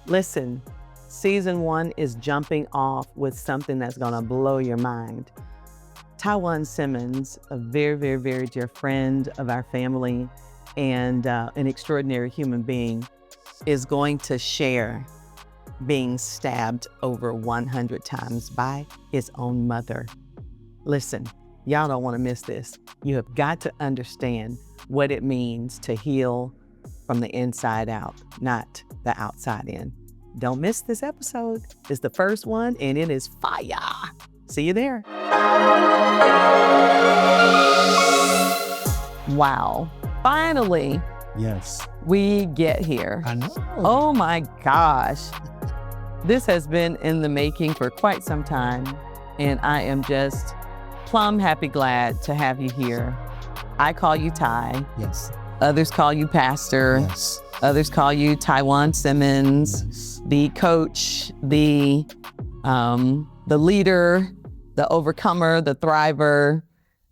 Listen, season 1 is jumping off with something that's gonna blow your mind. Taiwan Simmons, a very, very, very dear friend of our family and an extraordinary human being, is going to share being stabbed over 100 times by his own mother. Listen, y'all don't want to miss this. You have got to understand what it means to heal from the inside out, not the outside in. Don't miss this episode. It's the first one and it is fire. See you there. Wow. Finally, Yes. we get here. I know. Oh my gosh. This has been in the making for quite some time, and I am just plumb happy glad to have you here. I call you Ty. Yes. Others call you Pastor. Yes. Others call you Taiwan Simmons, Yes. the coach, the leader, the overcomer, the thriver,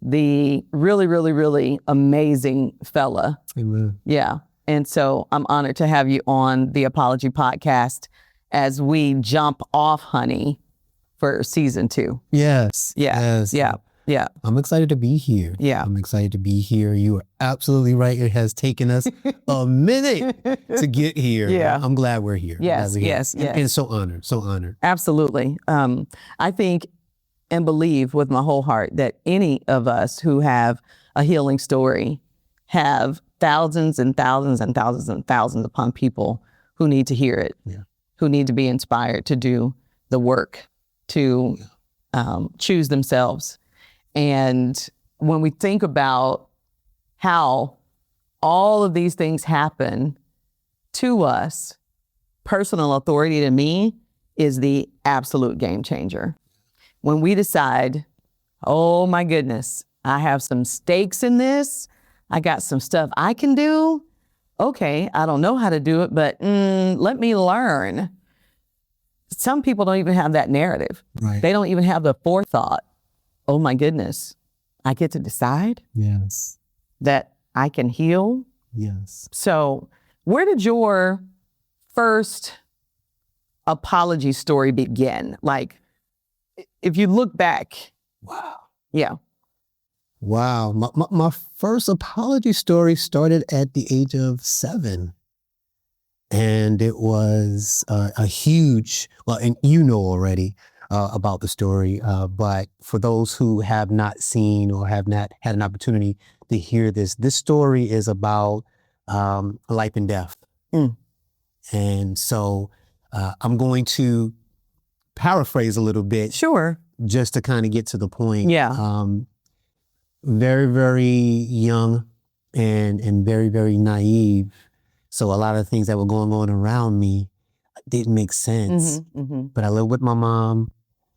the really, really, really amazing fella. Amen. Yeah. And so I'm honored to have you on the Apology Podcast as we jump off, honey, for season 2. Yes. Yeah. Yes. Yeah. Yeah. I'm excited to be here. Yeah. I'm excited to be here. You are absolutely right. It has taken us a minute to get here. Yeah. I'm glad we're here. Yes, I'm glad we're here. yes, yes. And so honored. So honored. Absolutely. I think and believe with my whole heart that any of us who have a healing story have thousands and thousands and thousands and thousands upon people who need to hear it, Yeah. who need to be inspired to do the work, to choose themselves. And when we think about how all of these things happen to us, personal authority to me is the absolute game changer. When we decide, oh my goodness, I have some stakes in this, I got some stuff I can do. Okay, I don't know how to do it, but let me learn. Some people don't even have that narrative. Right. They don't even have the forethought. Oh my goodness, I get to decide Yes. that I can heal. Yes. So where did your first apology story begin? Like, if you look back. Wow. Yeah. Wow. My first apology story started at the age of 7. And it was a huge, well, and you know already about the story, but for those who have not seen or have not had an opportunity to hear this story is about life and death. Mm. And so I'm going to paraphrase a little bit Sure. just to kind of get to the point. Yeah. Very, very young and very, very naive. So a lot of things that were going on around me didn't make sense. But I lived with my mom,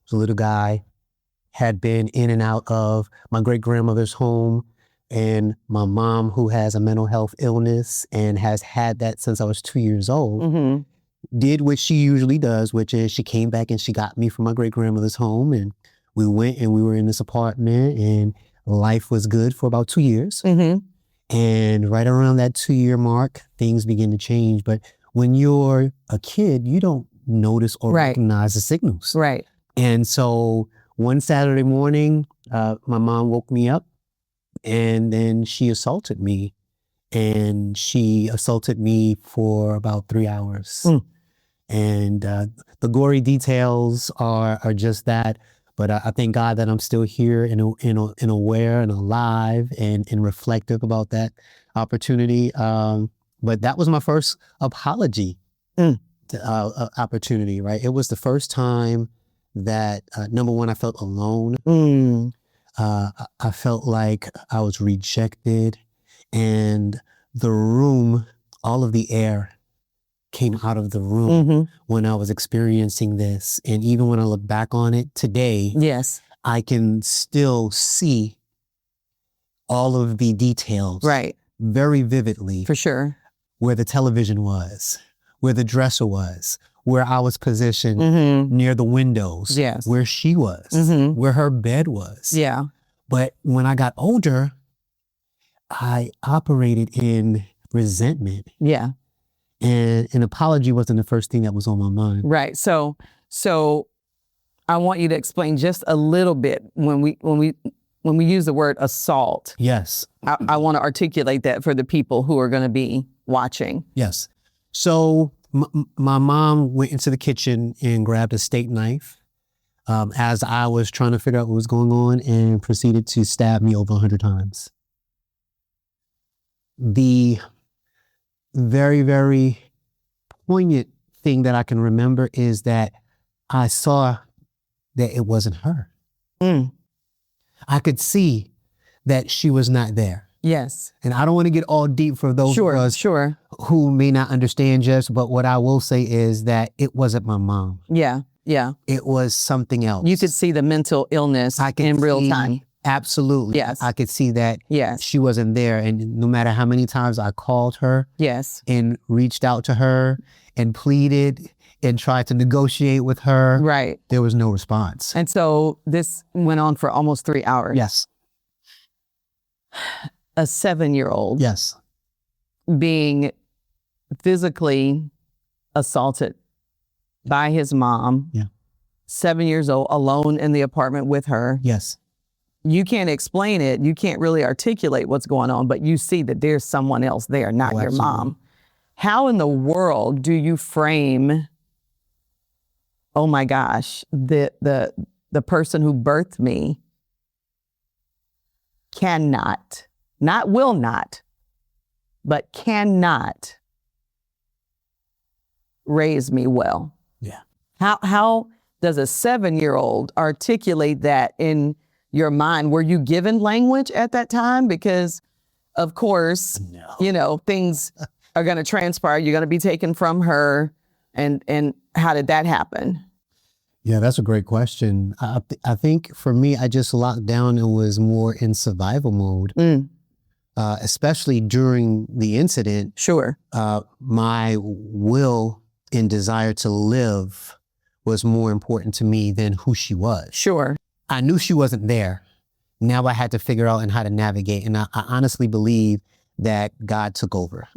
was a little guy, had been in and out of my great-grandmother's home, and my mom, who has a mental health illness and has had that since I was 2 years old, did what she usually does, which is she came back and she got me from my great-grandmother's home, and we went and we were in this apartment, and life was good for about 2 years. And right around that 2-year mark, things begin to change. But when you're a kid, you don't notice or recognize the signals. Right. And so one Saturday morning, my mom woke me up and then she assaulted me. And she assaulted me for about 3 hours. And the gory details are just that. But I thank God that I'm still here and aware and alive and reflective about that opportunity. But that was my first apology opportunity, right? It was the first time that, number one, I felt alone. I felt like I was rejected, and the room, all of the air came out of the room when I was experiencing this. And even when I look back on it today, Yes. I can still see all of the details Right. very vividly. For sure. Where the television was, where the dresser was, where I was positioned near the windows, Yes. where she was, where her bed was. Yeah. But when I got older, I operated in resentment. Yeah. And an apology wasn't the first thing that was on my mind. Right. So I want you to explain just a little bit when we use the word assault. Yes. I want to articulate that for the people who are going to be watching. Yes. So my mom went into the kitchen and grabbed a steak knife as I was trying to figure out what was going on, and proceeded to stab me over 100 times. The very, very poignant thing that I can remember is that I saw that it wasn't her. I could see that she was not there. Yes. And I don't want to get all deep for those of us who may not understand just, but what I will say is that it wasn't my mom. Yeah. Yeah. It was something else. You could see the mental illness in real time. Absolutely. Yes. I could see that Yes. she wasn't there. And no matter how many times I called her Yes. and reached out to her and pleaded and tried to negotiate with her, Right. there was no response. And so this went on for almost 3 hours. Yes. A 7-year-old Yes. being physically assaulted by his mom. Yeah. 7 years old, alone in the apartment with her. Yes. You can't explain it. You can't really articulate what's going on, but you see that there's someone else there, not your mom. How in the world do you frame, oh my gosh, the person who birthed me cannot, not will not, but cannot raise me well? Yeah. How does a 7-year-old articulate that in your mind? Were you given language at that time? Because of course, you know, things are going to transpire. You're going to be taken from her. And how did that happen? Yeah, that's a great question. I think for me, I just locked down and was more in survival mode, especially during the incident. Sure. My will and desire to live was more important to me than who she was. Sure. I knew she wasn't there. Now I had to figure out how to navigate. And I honestly believe that God took over.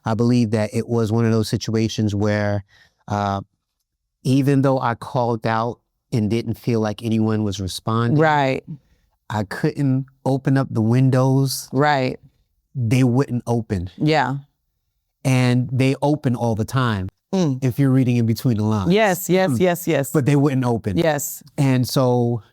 I believe that it was one of those situations where even though I called out and didn't feel like anyone was responding, Right. I couldn't open up the windows. Right. They wouldn't open. Yeah. And they open all the time. If you're reading in between the lines. Yes, yes, yes, yes. But they wouldn't open. Yes. And so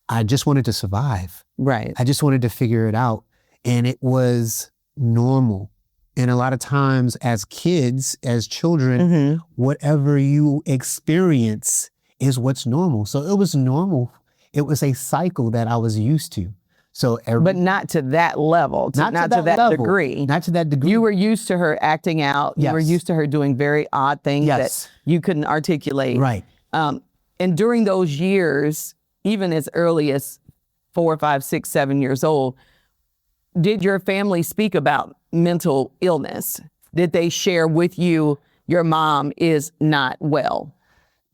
I just wanted to survive. Right. I just wanted to figure it out. And it was normal. And a lot of times as kids, as children, whatever you experience is what's normal. So it was normal. It was a cycle that I was used to. So, but not to that level, not to that level. degree. Not to that degree. You were used to her acting out. You were used to her doing very odd things that you couldn't articulate. Right. And during those years, even as early as 4, 5, 6, 7 years old, did your family speak about mental illness? Did they share with you, your mom is not well?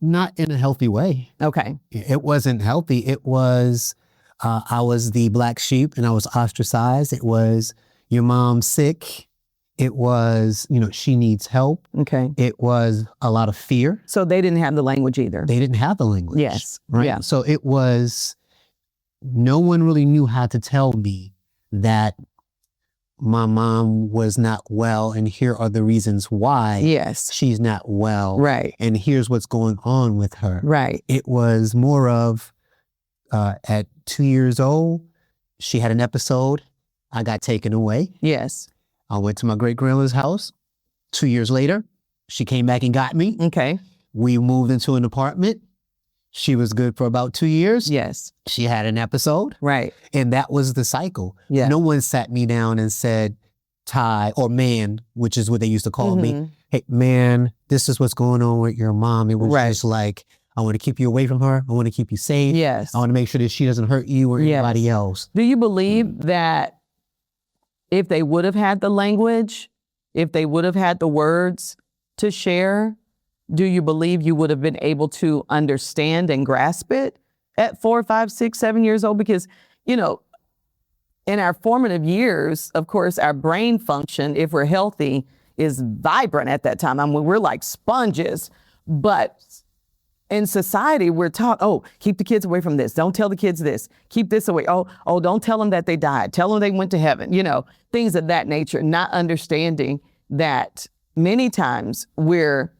Not in a healthy way. Okay. It wasn't healthy. It was, I was the black sheep and I was ostracized. It was, your mom's sick. It was, she needs help. Okay. It was a lot of fear. So they didn't have the language either. They didn't have the language. Yes. Right. Yeah. So it was, no one really knew how to tell me that my mom was not well, and here are the reasons why she's not well. Right. And here's what's going on with her. Right. It was more of, at 2 years old, she had an episode. I got taken away. Yes. I went to my great-grandmother's house. 2 years later, she came back and got me. Okay. We moved into an apartment. She was good for about 2 years. Yes. She had an episode. Right. And that was the cycle. Yeah. No one sat me down and said, Ty, or man, which is what they used to call me. Hey, man, this is what's going on with your mom. It was just like, I want to keep you away from her. I want to keep you safe. Yes. I want to make sure that she doesn't hurt you or anybody else. Do you believe that if they would have had the language, if they would have had the words to share, do you believe you would have been able to understand and grasp it at 4, 5, 6, 7 years old? Because, in our formative years, of course, our brain function, if we're healthy, is vibrant at that time. I mean, we're like sponges, but in society, we're taught, oh, keep the kids away from this. Don't tell the kids this. Keep this away. Oh, don't tell them that they died. Tell them they went to heaven. You know, things of that nature. Not understanding that many times we're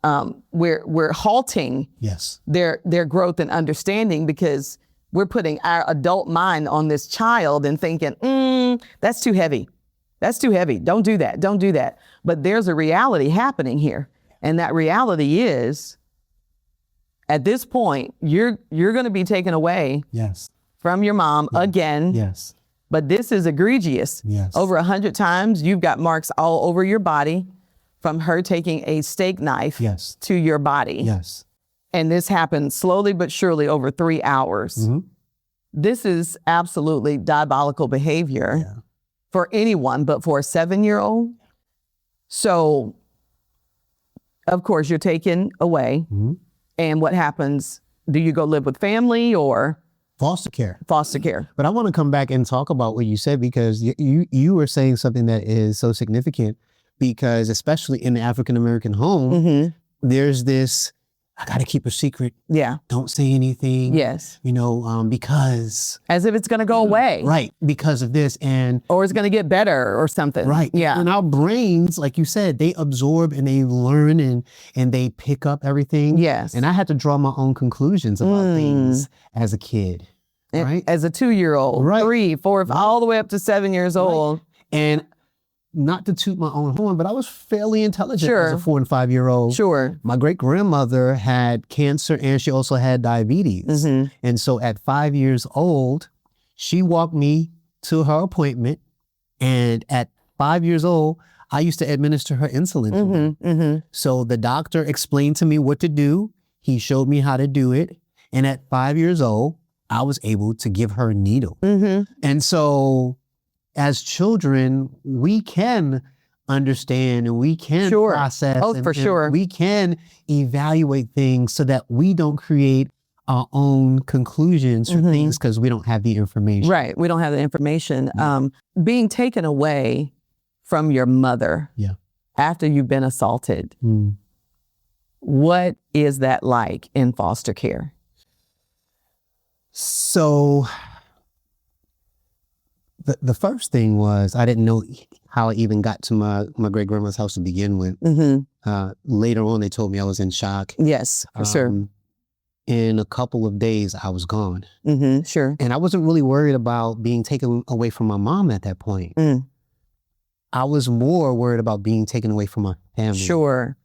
halting their growth and understanding because we're putting our adult mind on this child and thinking, that's too heavy. That's too heavy. Don't do that. Don't do that. But there's a reality happening here, and that reality is, at this point, you're going to be taken away from your mom again. Yes. But this is egregious. Yes. Over 100 times, you've got marks all over your body from her taking a steak knife to your body. Yes. And this happened slowly but surely over 3 hours. Mm-hmm. This is absolutely diabolical behavior for anyone, but for a 7-year-old. So, of course, you're taken away. Mm-hmm. And what happens? Do you go live with family or? Foster care. Foster care. But I want to come back and talk about what you said, because you were saying something that is so significant, because especially in the African-American home, there's this, I got to keep a secret. Yeah. Don't say anything. Yes. You know, because. As if it's going to go away. Right. Because of this. Or it's going to get better or something. Right. Yeah. And our brains, like you said, they absorb and they learn and they pick up everything. Yes. And I had to draw my own conclusions about things as a kid. Right. As a 2-year-old, 3, 4, all the way up to 7 years old. And not to toot my own horn, but I was fairly intelligent as a 4 and 5-year-old. Sure. My great grandmother had cancer and she also had diabetes. And so at 5 years old, she walked me to her appointment. And at 5 years old, I used to administer her insulin to her. So the doctor explained to me what to do. He showed me how to do it. And at 5 years old, I was able to give her a needle. And so as children, we can understand and we can process. Oh, for sure. We can evaluate things so that we don't create our own conclusions for things because we don't have the information. Right. We don't have the information. Being taken away from your mother after you've been assaulted, what is that like in foster care? So the first thing was I didn't know how I even got to my great grandma's house to begin with. Later on, they told me I was in shock. Yes, for sure. In a couple of days, I was gone. Sure. And I wasn't really worried about being taken away from my mom at that point. I was more worried about being taken away from my family. Sure.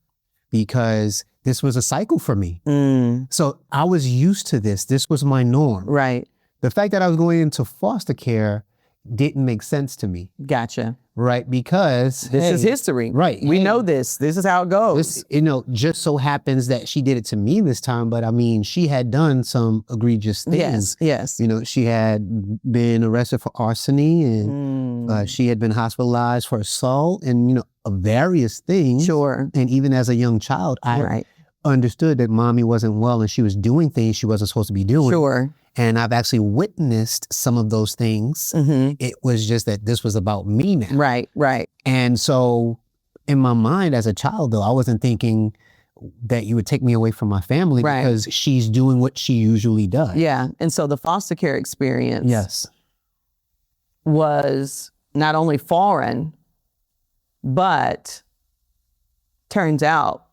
Because this was a cycle for me. So I was used to this. This was my norm. Right. The fact that I was going into foster care didn't make sense to me. Gotcha. Right, because this is history. Right. We know this. This is how it goes. This, just so happens that she did it to me this time, but I mean, she had done some egregious things. Yes. You know, she had been arrested for arson and she had been hospitalized for assault and, you know, various things. Sure. And even as a young child, I understood that mommy wasn't well and she was doing things she wasn't supposed to be doing. Sure. And I've actually witnessed some of those things. It was just that this was about me now. Right. And so in my mind as a child, though, I wasn't thinking that you would take me away from my family because she's doing what she usually does. Yeah. And so the foster care experience was not only foreign, but turns out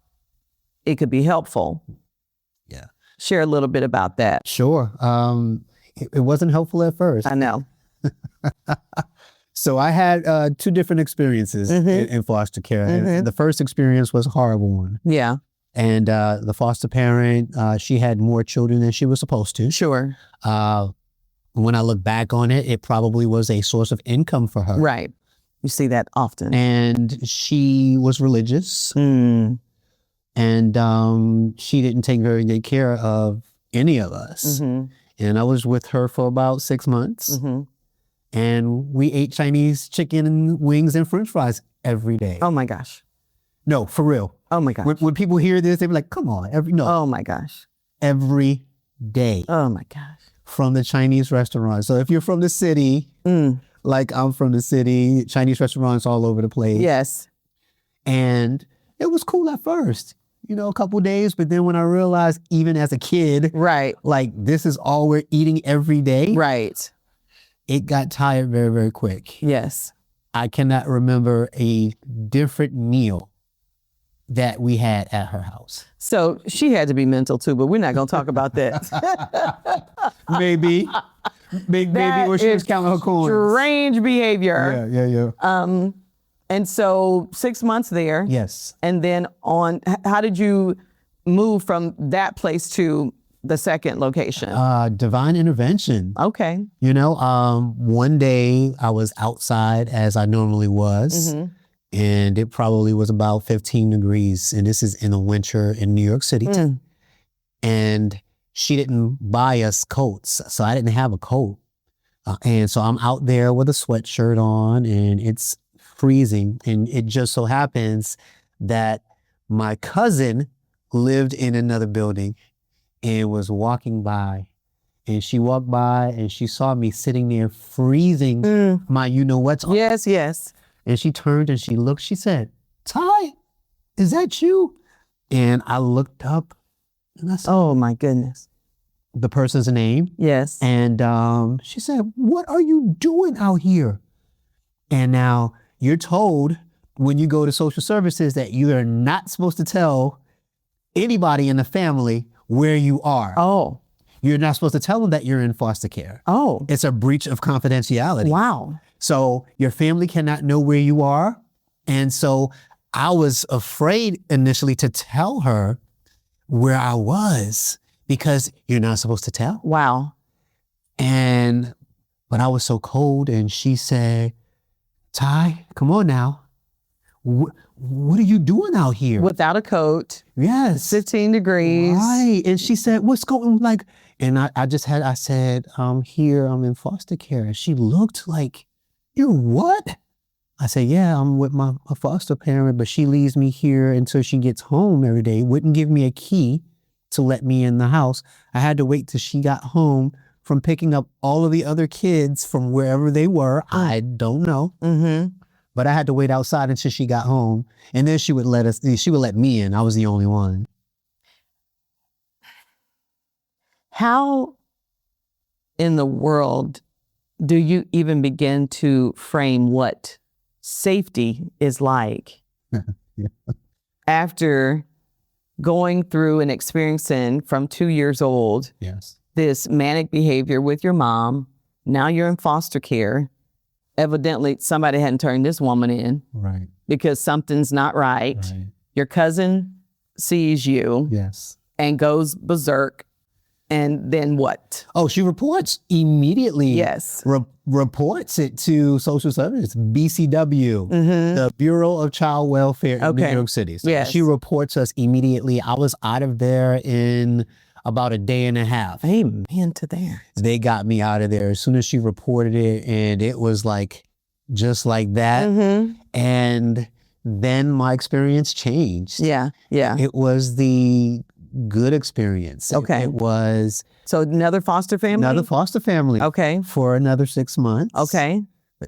it could be helpful. Yeah. Share a little bit about that. Sure. It wasn't helpful at first. I know. So I had 2 different experiences in foster care. And the first experience was a horrible one. Yeah. And the foster parent, she had more children than she was supposed to. Sure. When I look back on it, it probably was a source of income for her. Right. You see that often. And she was religious. And she didn't take very good care of any of us. And I was with her for about 6 months. And we ate Chinese chicken wings and French fries every day. Oh my gosh. No, for real. Oh my gosh. When people hear this, they be like, come on. Oh my gosh. Every day. Oh my gosh. From the Chinese restaurant. So if you're from the city, like I'm from the city, Chinese restaurants all over the place. Yes. And it was cool at first, a couple days. But then when I realized, even as a kid, Right. like this is all we're eating every day. Right. It got tired very, very quick. Yes. I cannot remember a different meal that we had at her house. So she had to be mental too, but we're not going to talk about that. Maybe when she was counting her coins. Strange behavior. Yeah. And so 6 months there. Yes. And then how did you move from that place to the second location? Divine intervention. Okay. One day I was outside as I normally was. Mm-hmm. And it probably was about 15 degrees. And this is in the winter in New York City. And she didn't buy us coats. So I didn't have a coat. And so I'm out there with a sweatshirt on and it's freezing. And it just so happens that my cousin lived in another building and was walking by. And she walked by and she saw me sitting there freezing my you-know-what's on. Yes. And she turned and she looked, she said, "Ty, is that you?" And I looked up and I said, "Oh my goodness." The person's name. Yes. And she said, "What are you doing out here?" And now you're told when you go to social services that you are not supposed to tell anybody in the family where you are. Oh. You're not supposed to tell them that you're in foster care. Oh. It's a breach of confidentiality. Wow. So your family cannot know where you are. And so I was afraid initially to tell her where I was because you're not supposed to tell. Wow. But I was so cold and she said, "Ty, come on now. What are you doing out here?" Without a coat. Yes. 15 degrees. Right. And she said, "What's going on?" And I said, "I'm here, I'm in foster care." And she looked like, "You're what?" I said, "Yeah, I'm with my foster parent, but she leaves me here until she gets home every day. Wouldn't give me a key to let me in the house. I had to wait till she got home from picking up all of the other kids from wherever they were. I don't know." Mm-hmm. But I had to wait outside until she got home. And then she would let me in. I was the only one. How in the world do you even begin to frame what safety is like after going through and experiencing from 2 years old Yes. this manic behavior with your mom? Now you're in foster care. Evidently, somebody hadn't turned this woman in. Right. Because something's not right. Your cousin sees you. Yes. And goes berserk. And then what? Oh, she reports immediately. Yes. Reports it to social services, BCW, the Bureau of Child Welfare in New York City. So yes. She reports us immediately. I was out of there in about a day and a half. Amen to that. They got me out of there as soon as she reported it, and it was like just like that. And then my experience changed. Yeah. It was the good experience. Okay. It was so another foster family? Another foster family. Okay. For another 6 months. Okay.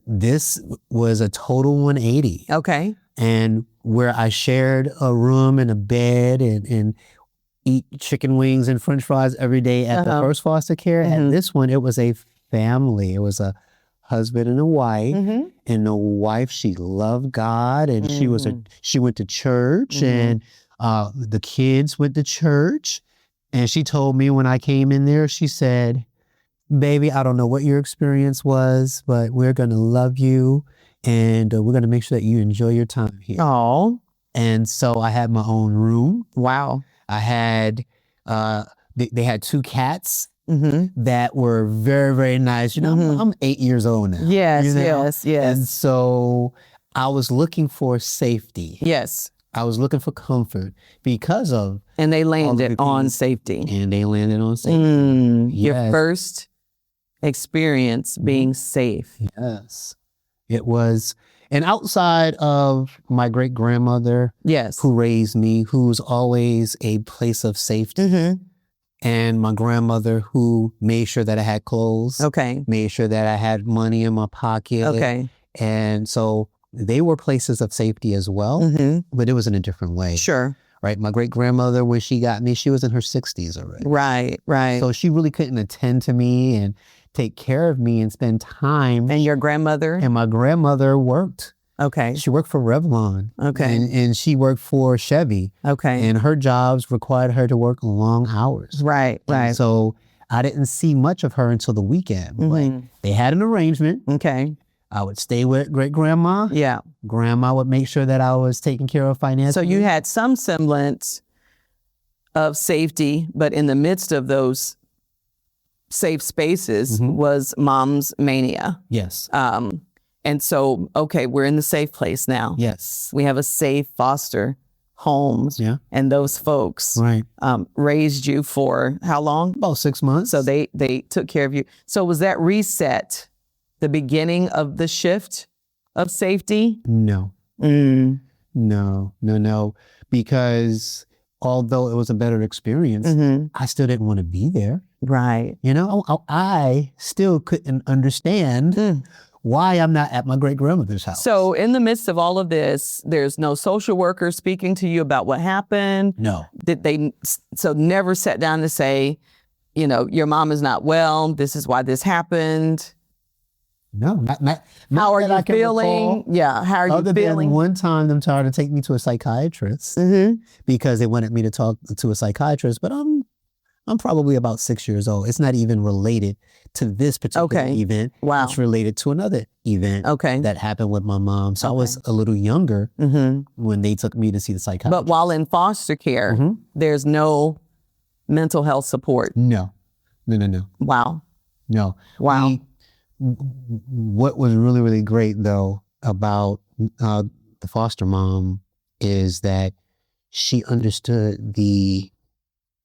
This was a total 180. Okay. And where I shared a room and a bed and eat chicken wings and French fries every day at the first foster care. At this one, it was a family. It was a husband and a wife. And the wife, she loved God, and she went to church, and the kids went to church. And she told me when I came in there, she said, "Baby, I don't know what your experience was, but we're going to love you, and we're going to make sure that you enjoy your time here." Oh. And so I had my own room. Wow. I had, they had 2 cats that were very, very nice. I'm 8 years old now. Yes. And so I was looking for safety. Yes. I was looking for comfort because of. And they landed on safety. And they landed on safety. Your first experience being safe. Yes. It was. And outside of my great grandmother, who raised me, who's always a place of safety, and my grandmother who made sure that I had clothes, made sure that I had money in my pocket, and so they were places of safety as well, but it was in a different way. Sure. Right. My great grandmother, when she got me, she was in her 60s already. Right, right. So she really couldn't attend to me and take care of me and spend time. And your grandmother? And my grandmother worked. Okay. She worked for Revlon. Okay. And she worked for Chevy. Okay. And her jobs required her to work long hours. Right, right. And so I didn't see much of her until the weekend. But they had an arrangement. Okay. I would stay with great grandma. Yeah. Grandma would make sure that I was taken care of financially. So you had some semblance of safety, but in the midst of those safe spaces was mom's mania. Yes. And so, okay, we're in the safe place now. Yes. We have a safe foster home. Yeah. And those folks raised you for how long? About 6 months. So they took care of you. So was that reset the beginning of the shift of safety? No. No. Because although it was a better experience, I still didn't want to be there. Right. You know, I still couldn't understand why I'm not at my great grandmother's house. So in the midst of all of this, there's no social worker speaking to you about what happened? No. Did they, so never sat down to say, you know, your mom is not well, this is why this happened? No, not how are that you I can feeling? recall. Yeah, how are you Other feeling? than one time them trying to take me to a psychiatrist because they wanted me to talk to a psychiatrist, but I'm probably about 6 years old. It's not even related to this particular event. Wow. It's related to another event that happened with my mom. So I was a little younger when they took me to see the psychiatrist. But while in foster care, there's no mental health support? No. Wow. No. Wow. What was really, really great, though, about the foster mom is that she understood the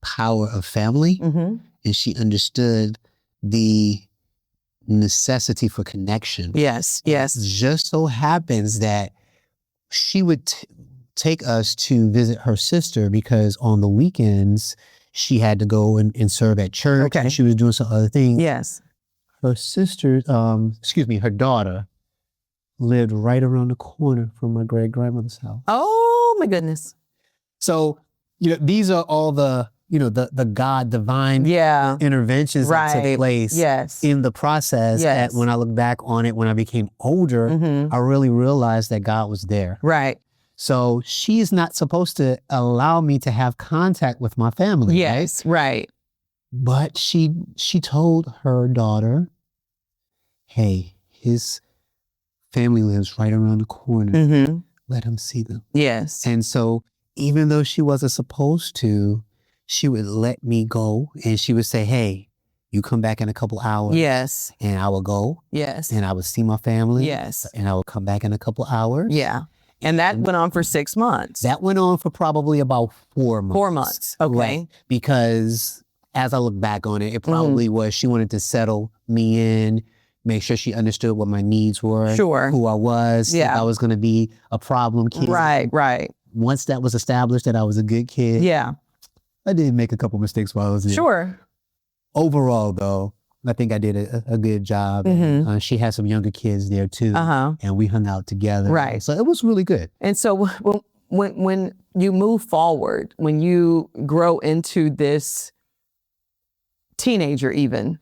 power of family and she understood the necessity for connection. Yes, yes. It just so happens that she would take us to visit her sister because on the weekends she had to go and serve at church and she was doing some other things. Yes. Her sister, her daughter, lived right around the corner from my great grandmother's house. Oh my goodness. So, these are all the, the God divine interventions that took place in the process. That when I look back on it, when I became older, I really realized that God was there. Right. So she's not supposed to allow me to have contact with my family. Yes, right. But she told her daughter, hey, his family lives right around the corner. Let him see them. Yes. And so even though she wasn't supposed to, she would let me go and she would say, hey, you come back in a couple hours. Yes. And I would go. Yes. And I would see my family. Yes. And I would come back in a couple hours. Yeah. And that went on for 6 months. That went on for probably about 4 months. 4 months. Okay. Right. Because as I look back on it, it probably was she wanted to settle me in, make sure she understood what my needs were, who I was, if I was going to be a problem kid. Right, right. Once that was established that I was a good kid, I did make a couple mistakes while I was there. Sure. Overall, though, I think I did a good job. She had some younger kids there too, and we hung out together. Right. So it was really good. And so when you move forward, when you grow into this teenager even,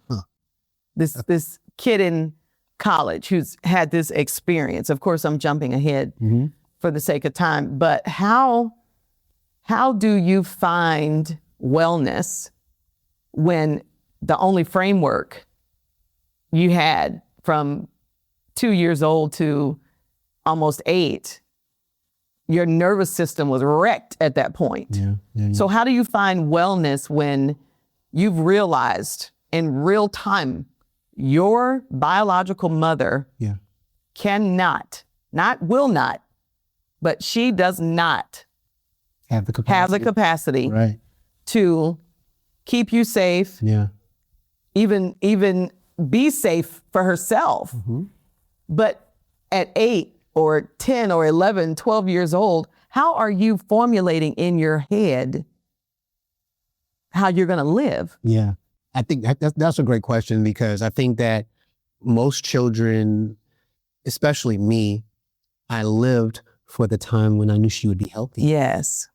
this kid in college who's had this experience, of course I'm jumping ahead for the sake of time, but how do you find wellness when the only framework you had from 2 years old to almost 8, your nervous system was wrecked at that point? So how do you find wellness when you've realized in real time your biological mother cannot, not will not, but she does not have the capacity to keep you safe, even be safe for herself. But at 8 or 10 or 11, 12 years old, how are you formulating in your head how you're going to live? Yeah, I think that's a great question because I think that most children, especially me, I lived for the time when I knew she would be healthy. Yes.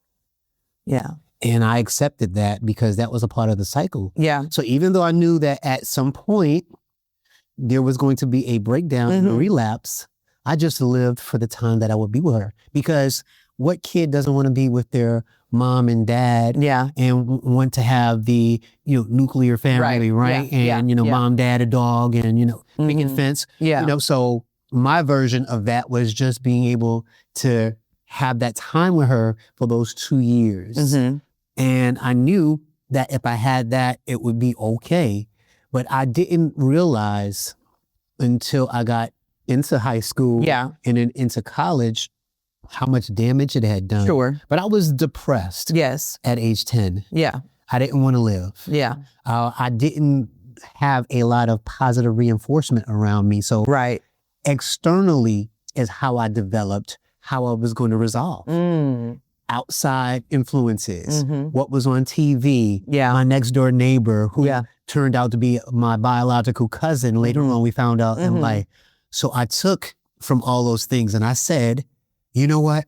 Yeah. And I accepted that because that was a part of the cycle. Yeah. So even though I knew that at some point there was going to be a breakdown and a relapse, I just lived for the time that I would be with her. Because what kid doesn't want to be with their mom and dad and want to have the, nuclear family, right? And, mom, dad, a dog, and, picket fence. So my version of that was just being able to have that time with her for those 2 years. And I knew that if I had that, it would be okay. But I didn't realize until I got into high school and then into college how much damage it had done. Sure. But I was depressed at age 10. Yeah. I didn't want to live. Yeah. I didn't have a lot of positive reinforcement around me. So externally is how I developed how I was going to resolve. Outside influences, what was on TV, my next door neighbor who turned out to be my biological cousin. Later on, we found out in life. So I took from all those things and I said, you know what?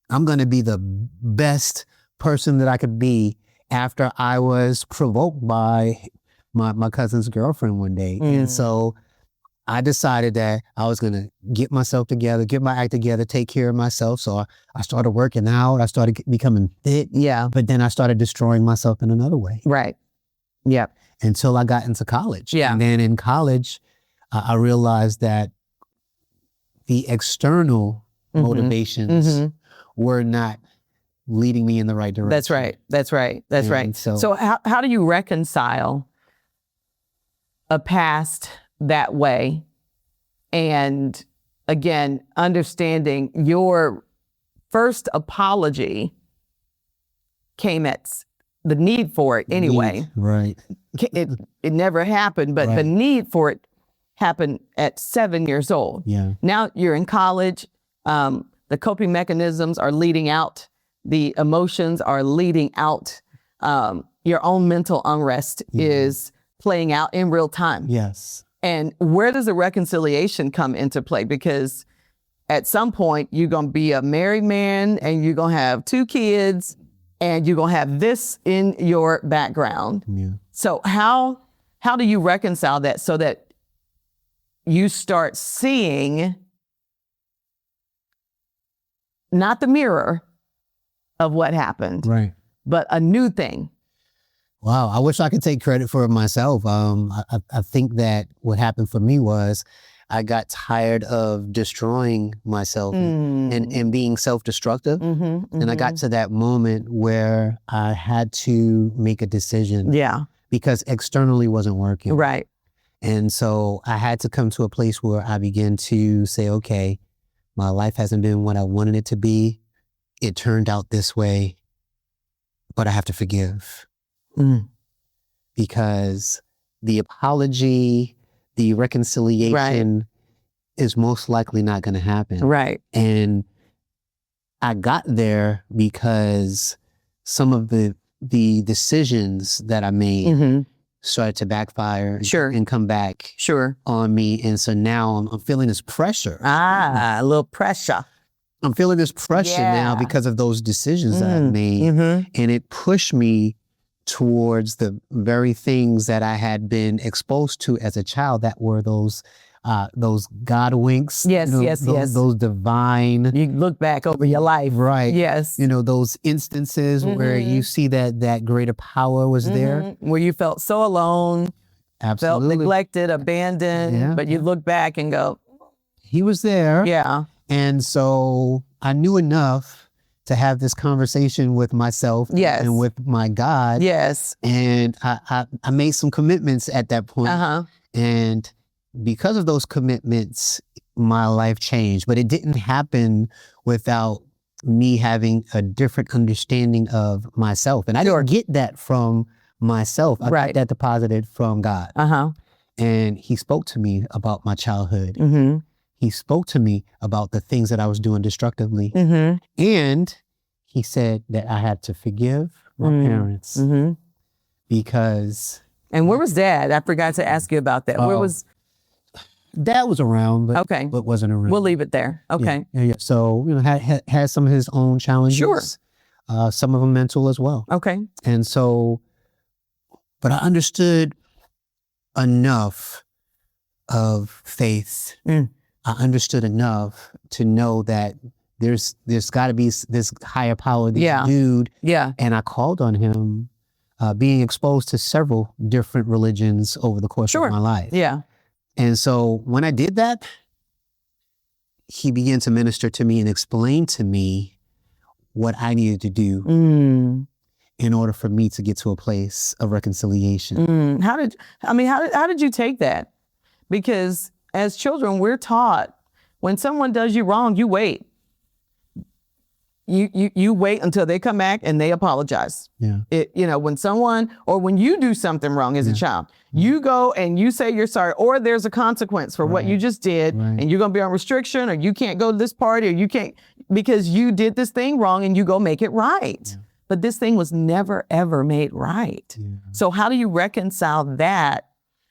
I'm going to be the best person that I could be after I was provoked by my cousin's girlfriend one day. And so I decided that I was going to get myself together, get my act together, take care of myself. So I started working out. I started becoming fit. Yeah. But then I started destroying myself in another way. Right. Yep. Until I got into college. Yeah. And then in college, I realized that the external motivations were not leading me in the right direction. That's right. That's right. That's right. So how do you reconcile a past that way? And again, understanding your first apology came at the need for it anyway. Right. It never happened, but the need for it happened at 7 years old. Yeah. Now you're in college. The coping mechanisms are leading out. The emotions are leading out. Your own mental unrest is playing out in real time. Yes. And where does the reconciliation come into play? Because at some point you're going to be a married man and you're going to have 2 kids and you're going to have this in your background. Yeah. So how do you reconcile that so that you start seeing not the mirror of what happened, right, but a new thing? Wow, I wish I could take credit for it myself. I think that what happened for me was I got tired of destroying myself and being self-destructive. And I got to that moment where I had to make a decision. Yeah. Because externally wasn't working. Right. And so I had to come to a place where I began to say, okay, my life hasn't been what I wanted it to be. It turned out this way, but I have to forgive. Because the apology, the reconciliation is most likely not going to happen. Right. And I got there because some of the decisions that I made started to backfire and come back on me. And so now I'm feeling this pressure. A little pressure. I'm feeling this pressure now because of those decisions that I made. And it pushed me towards the very things that I had been exposed to as a child that were those God winks. Yes, those divine. You look back over your life. Right. Yes. Those instances where you see that greater power was there. Where you felt so alone. Absolutely. Felt neglected, abandoned, but you look back and go, he was there. Yeah. And so I knew enough to have this conversation with myself and with my God. Yes. And I made some commitments at that point. And because of those commitments, my life changed. But it didn't happen without me having a different understanding of myself. And I didn't get that from myself. I got that deposited from God. And he spoke to me about my childhood. He spoke to me about the things that I was doing destructively. And he said that I had to forgive my parents because... And where was Dad? I forgot to ask you about that. Where was... Dad was around, but Okay. but wasn't around. We'll leave it there. Okay. Yeah. So had some of his own challenges. Sure. Some of them mental as well. Okay. And so, but I understood enough of faith. I understood enough to know that there's got to be this higher power, this dude. Yeah. And I called on him, being exposed to several different religions over the course of my life. Yeah. And so when I did that, he began to minister to me and explain to me what I needed to do in order for me to get to a place of reconciliation. How did you take that? Because as children, we're taught when someone does you wrong, you wait. You wait until they come back and they apologize. Yeah. When you do something wrong as a child, you go and you say you're sorry, or there's a consequence for what you just did, and you're going to be on restriction, or you can't go to this party, or you can't because you did this thing wrong, and you go make it right. Yeah. But this thing was never, ever made right. Yeah. So how do you reconcile that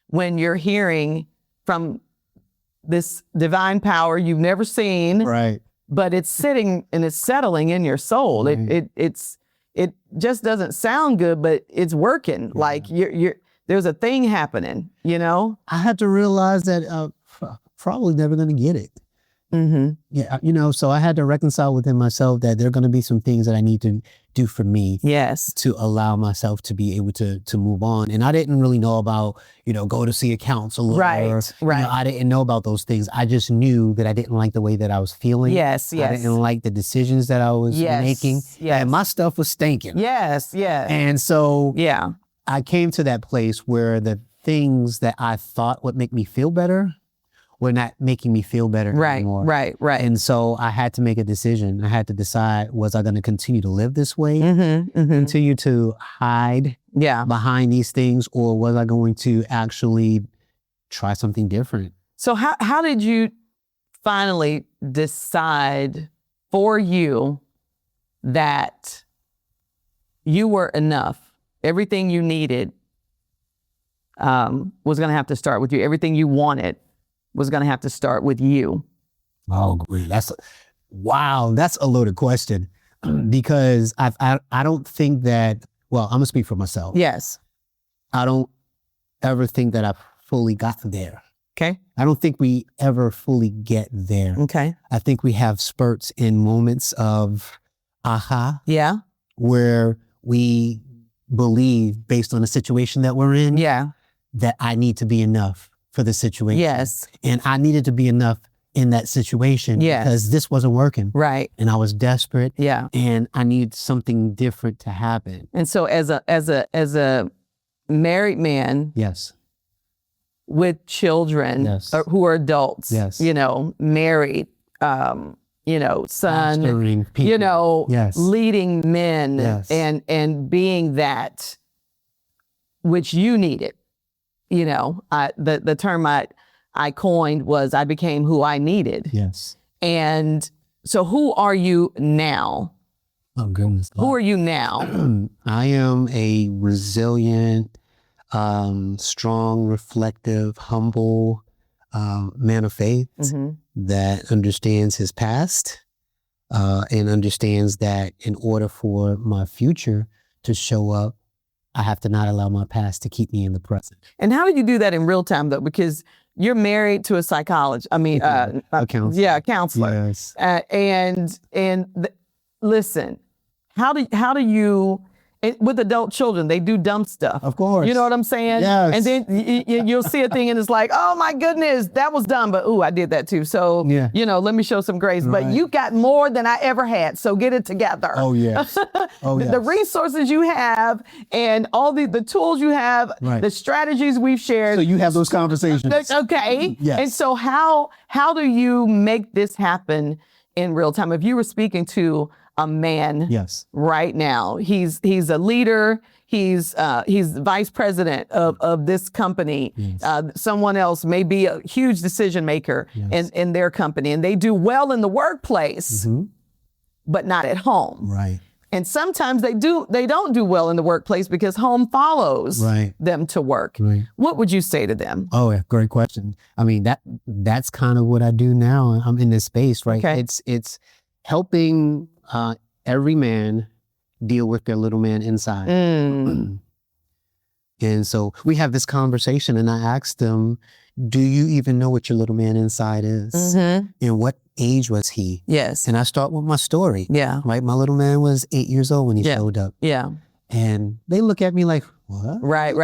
when you're hearing from this divine power you've never seen? Right. But it's sitting and it's settling in your soul. Right. It just doesn't sound good, but it's working. Yeah. Like there's a thing happening, I had to realize that probably never going to get it. Yeah, so I had to reconcile within myself that there are going to be some things that I need to do for me. Yes. To allow myself to be able to move on. And I didn't really know about, go to see a counselor. Right. I didn't know about those things. I just knew that I didn't like the way that I was feeling. Yes. I didn't like the decisions that I was making. Yes. And my stuff was stinking. Yes. Yeah. And so I came to that place where the things that I thought would make me feel better were not making me feel better anymore. Right. And so I had to make a decision. I had to decide, was I going to continue to live this way, continue to hide behind these things, or was I going to actually try something different? So how did you finally decide for you that you were enough? Everything you needed was going to have to start with you. Everything you wanted was going to have to start with you. Oh, great. That's a loaded question because I don't think that, well, I'm going to speak for myself. Yes. I don't ever think that I fully got there. Okay. I don't think we ever fully get there. Okay. I think we have spurts in moments of aha. Yeah. Where we believe based on the situation that we're in. Yeah. That I need to be enough for the situation. Yes. And I needed to be enough in that situation because this wasn't working. Right. And I was desperate. Yeah. And I needed something different to happen. And so as a married man. Yes. With children who are adults. Yes. Married, son, leading men and being that which you needed. The term I coined was I became who I needed. Yes. And so who are you now? Oh, goodness. Who are you now? I am a resilient, strong, reflective, humble man of faith that understands his past and understands that in order for my future to show up, I have to not allow my past to keep me in the present. And how did you do that in real time, though? Because you're married to a psychologist. I mean, a counselor. Yeah, a counselor. Yes. Listen, how do you? With adult children, they do dumb stuff. Of course. You know what I'm saying? Yes. And then you'll see a thing and it's like, oh my goodness, that was dumb, but ooh, I did that too. So, let me show some grace. Right. But you got more than I ever had, so get it together. Oh, yes. Oh, yes. The resources you have and all the tools you have, the strategies we've shared. So you have those conversations. Okay. Yes. And so how do you make this happen in real time? If you were speaking to a man right now, he's a leader, he's vice president of this company, someone else may be a huge decision maker in their company, and they do well in the workplace, but not at home. Right. And sometimes they don't do well in the workplace because home follows them to work. Right. What would you say to them? Oh, yeah, great question. I mean, that's kind of what I do now. I'm in this space, right? Okay. It's helping every man deal with their little man inside. And so we have this conversation and I asked them, do you even know what your little man inside is? And what age was he? Yes. And I start with my story. Yeah. Right? My little man was 8 years old when he showed up. Yeah. And they look at me like, what? Right.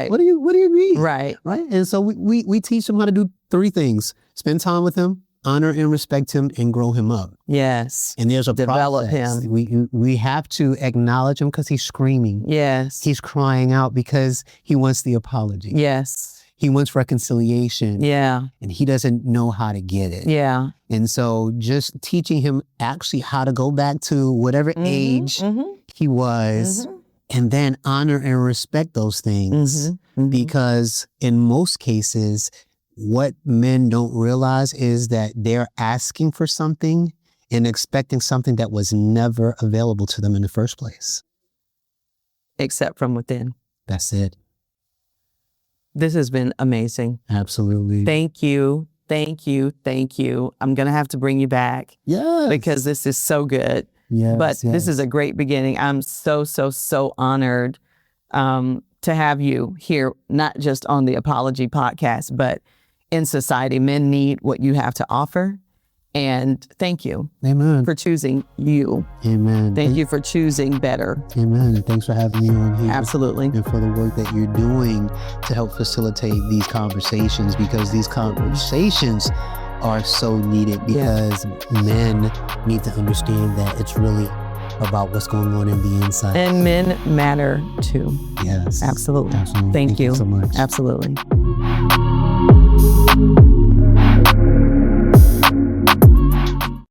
What do you mean? Right. Right? And so we teach them how to do 3 things. Spend time with him, honor and respect him, and grow him up. Yes. And there's a develop process. him. We have to acknowledge him because he's screaming. Yes. He's crying out because he wants the apology. Yes. He wants reconciliation. Yeah. And he doesn't know how to get it. Yeah. And so just teaching him actually how to go back to whatever age he was and then honor and respect those things. Because in most cases, what men don't realize is that they're asking for something and expecting something that was never available to them in the first place. Except from within. That's it. This has been amazing. Absolutely. Thank you. Thank you. Thank you. I'm going to have to bring you back. Yes. Because this is so good. Yes, but this is a great beginning. I'm so, so, so honored to have you here, not just on the Apology Podcast, but in society. Men need what you have to offer. And thank you for choosing you. Amen. Thank you for choosing better. Amen. And thanks for having me on here. Absolutely. And for the work that you're doing to help facilitate these conversations, because these conversations are so needed, because men need to understand that it's really about what's going on in the inside. And men matter too. Yes. Absolutely. Absolutely. Thank you so much. Absolutely.